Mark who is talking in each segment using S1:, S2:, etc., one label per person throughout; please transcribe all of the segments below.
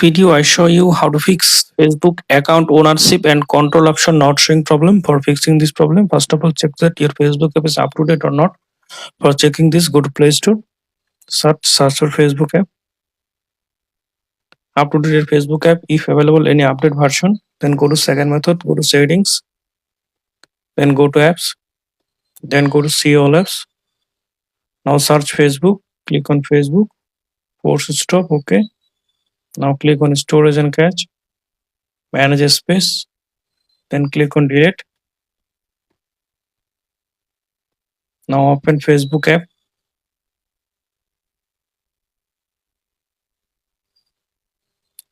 S1: video I show you how to fix Facebook account ownership and control option not showing problem. For fixing this problem, first of all check that your Facebook app is up to date or not. For checking this, go to Play Store, search for Facebook app, up to date Facebook app. If available any update version, then go to second method, go to settings, then go to apps, then go to see all apps. Now search Facebook, click on Facebook, force stop, okay. Now click on storage and cache, manage space, then click on delete. Now open Facebook app.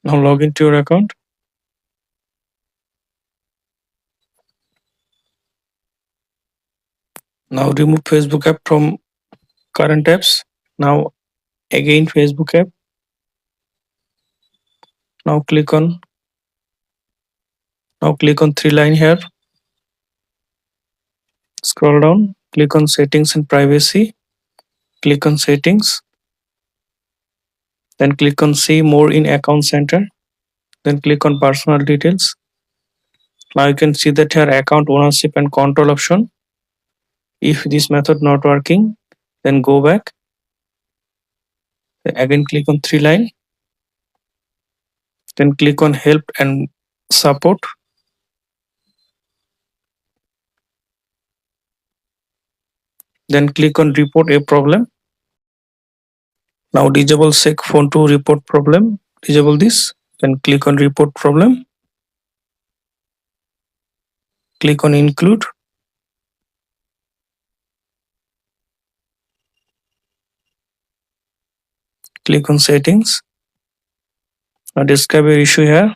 S1: Now log into your account. Now remove Facebook app from current apps. Now again Facebook app. Now click on three line here. Scroll down, click on settings and privacy. Click on settings. Then click on see more in account center. Then click on personal details. Now you can see that here account ownership and control option. If this method not working, then go back. Again click on three line. Then click on help and support. Then click on report a problem. Now disable sec phone to report problem. Disable this. Then click on report problem. Click on include. Click on settings. Now describe your issue here.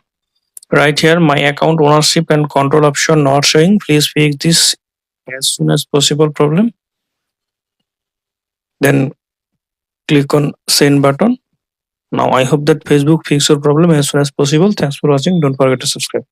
S1: Right here, my account ownership and control option not showing. Please fix this as soon as possible problem. Then click on send button. Now I hope that Facebook fix your problem as soon as possible. Thanks for watching. Don't forget to subscribe.